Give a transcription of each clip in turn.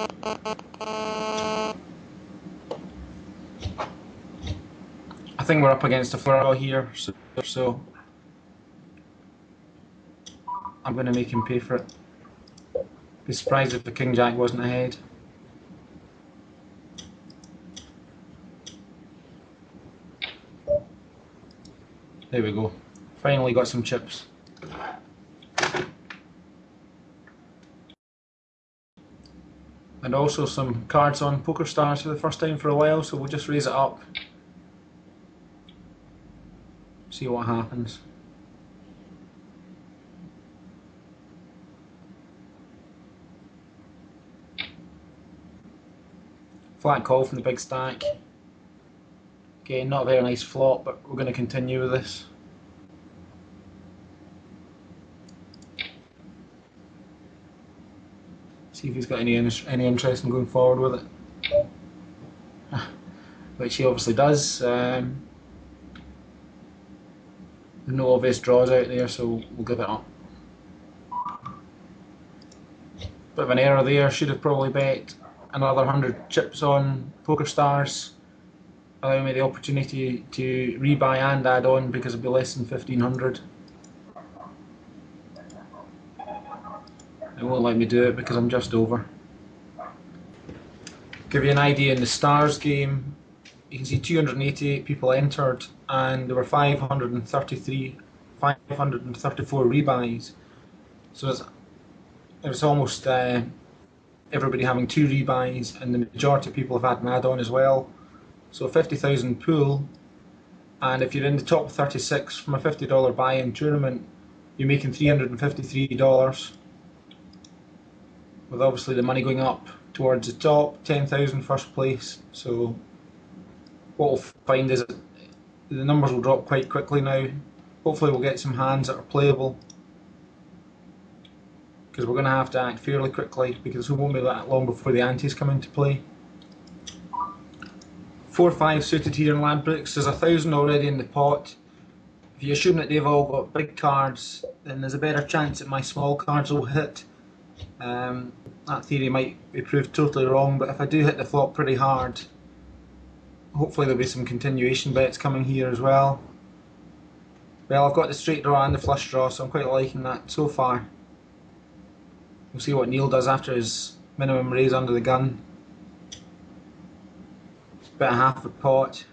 I think we're up against a flaw here, so I'm going to make him pay for it. Be surprised if the King Jack wasn't ahead. There we go. Finally got some chips. And also some cards on PokerStars for the first time for a while, so we'll just raise it up. See what happens. Flat call from the big stack. Okay, not a very nice flop, but we're going to continue with this. See if he's got any interest in going forward with it. Which he obviously does. There's no obvious draws out there, so we'll give it up. Bit of an error there, should have probably bet another 100 chips on PokerStars, allowing me the opportunity to rebuy and add on because it'd be less than 1500. It won't let me do it because I'm just over. Give you an idea, in the Stars game, you can see 288 people entered and there were 534 rebuys. So it's almost everybody having 2 rebuys, and the majority of people have had an add-on as well. So 50,000 pool, and if you're in the top 36 from a $50 buy-in tournament, you're making $353, with obviously the money going up towards the top, 10,000 first place. So what we'll find is that the numbers will drop quite quickly now. Hopefully we'll get some hands that are playable, because we're going to have to act fairly quickly, because it won't be that long before the antes come into play. 4-5 suited here in Ladbrokes. There's 1,000 already in the pot. If you assume that they've all got big cards, then there's a better chance that my small cards will hit. That theory might be proved totally wrong, but if I do hit the flop pretty hard, hopefully there'll be some continuation bets coming here as well. Well, I've got the straight draw and the flush draw, so I'm quite liking that so far. We'll see what Neil does after his minimum raise under the gun. About half a pot.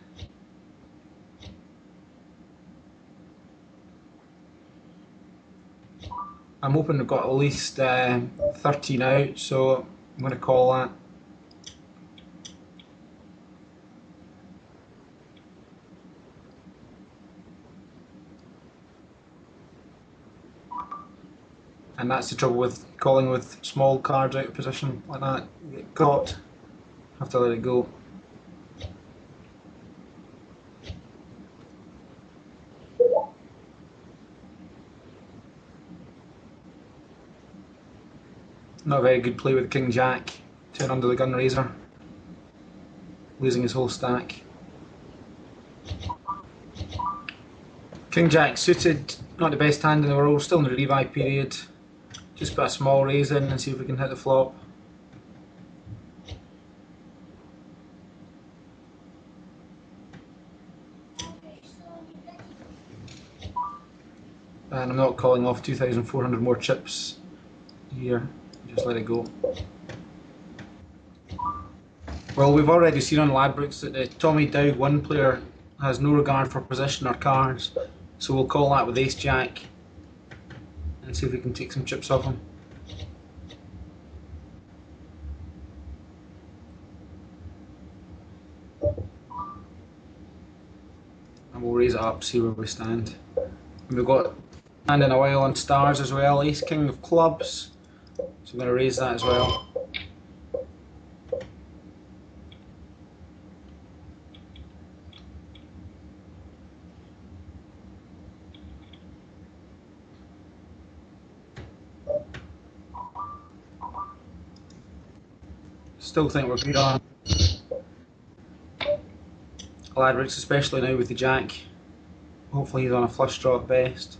I'm hoping we've got at least 13 out, so I'm going to call that. And that's the trouble with calling with small cards out of position like that. You get caught, have to let it go. Not a very good play with King Jack, turn under the gun raiser, losing his whole stack. King Jack suited, not the best hand in the world, still in the rebuy period. Just put a small raise in and see if we can hit the flop. And I'm not calling off 2,400 more chips here, just let it go. Well, we've already seen on Ladbrokes that the Tommy Dowd 1 player has no regard for position or cards, so we'll call that with Ace Jack and see if we can take some chips off him. And we'll raise it up, see where we stand. And we've got hand in a while on Stars as well, Ace King of Clubs, so I'm going to raise that as well. Still think we're good on Ladbrokes, especially now with the Jack. Hopefully he's on a flush draw at best.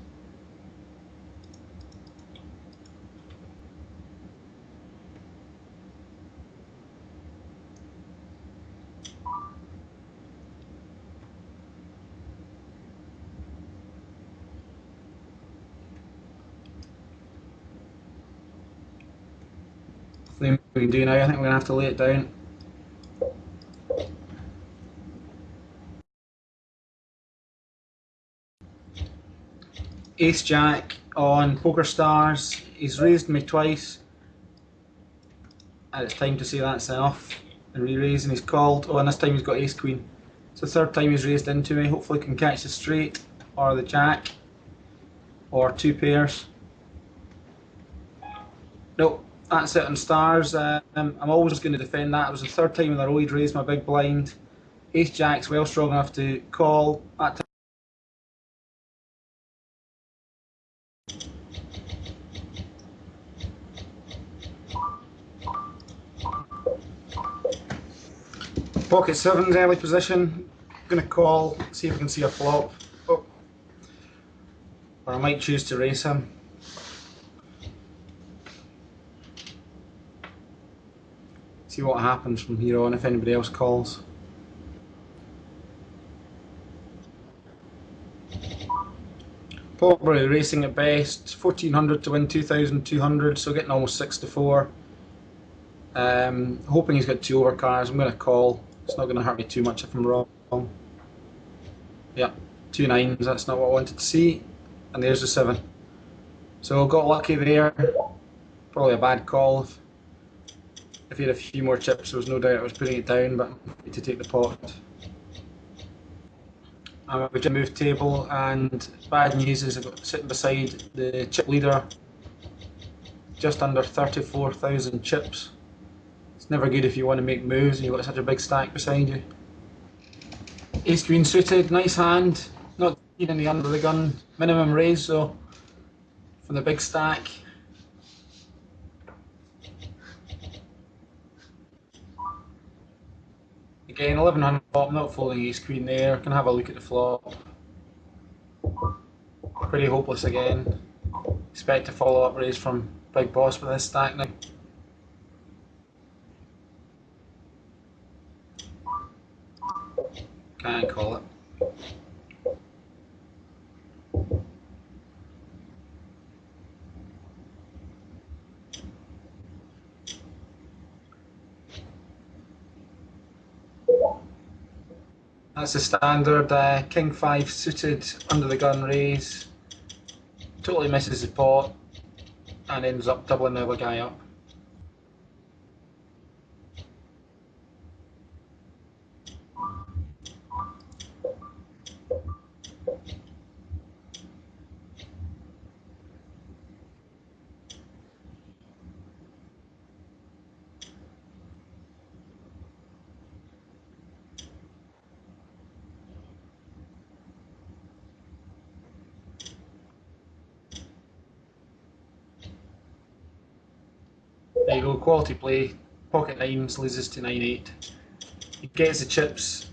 Nothing we can do now. I think we're going to have to lay it down. Ace Jack on Poker Stars. He's raised me twice, and it's time to say that's enough and re-raise, and he's called. Oh, and this time he's got Ace Queen. It's the third time he's raised into me. Hopefully can catch the straight or the jack or two pairs. Nope, that's it on stars. I'm always going to defend that. It was the third time in a row he'd raised my big blind. Ace Jack's well strong enough to call. That Pocket 7's early position. Going to call, see if we can see a flop. Oh. Or I might choose to race him. See what happens from here on if anybody else calls. Probably racing at best, 1400 to win 2200, so getting almost 6 to 4. Hoping he's got two overcards. I'm going to call. It's not going to hurt me too much if I'm wrong. Yeah, 2 9s, that's not what I wanted to see. And there's the 7. So got lucky there. Probably a bad call. If he had a few more chips, there was no doubt I was putting it down, but I'm happy to take the pot. I'm at the move table, and bad news is I've got sitting beside the chip leader, just under 34,000 chips. It's never good if you want to make moves and you've got such a big stack beside you. Ace Queen suited, nice hand, not in the under the gun minimum raise, so from the big stack. Again, 1100 flop, not folding Ace Queen there, can have a look at the flop. Pretty hopeless again. Expect a follow up raise from Big Boss with this stack now. Can't call it. That's the standard King 5 suited under the gun raise. Totally misses the pot and ends up doubling the other guy up. There you go, quality play. Pocket 9s loses to 9-8. He gets the chips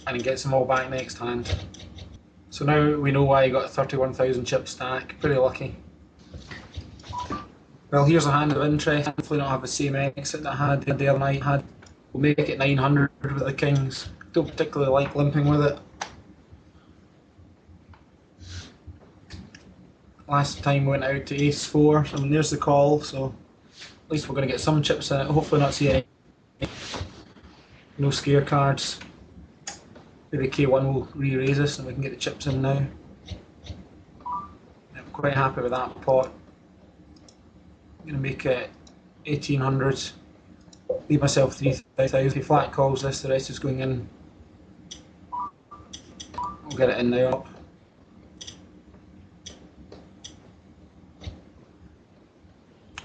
and he gets them all back next hand. So now we know why he got a 31,000 chip stack. Pretty lucky. Well, here's a hand of interest. Hopefully not have the same exit that I had the other night. We'll make it 900 with the kings. Don't particularly like limping with it. Last time we went out to ace 4, so there's the call, so at least we're going to get some chips in it. Hopefully not see any. No scare cards. Maybe K1 will re-raise us and we can get the chips in now. I'm quite happy with that pot. I'm going to make it 1800. Leave myself 3,000. If he flat calls this, the rest is going in. We'll get it in now.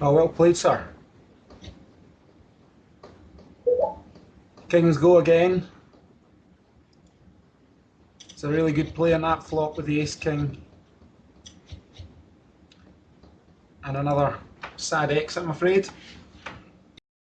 Oh, well played, sir. Kings go again. It's a really good play on that flop with the ace king. And another sad exit, I'm afraid.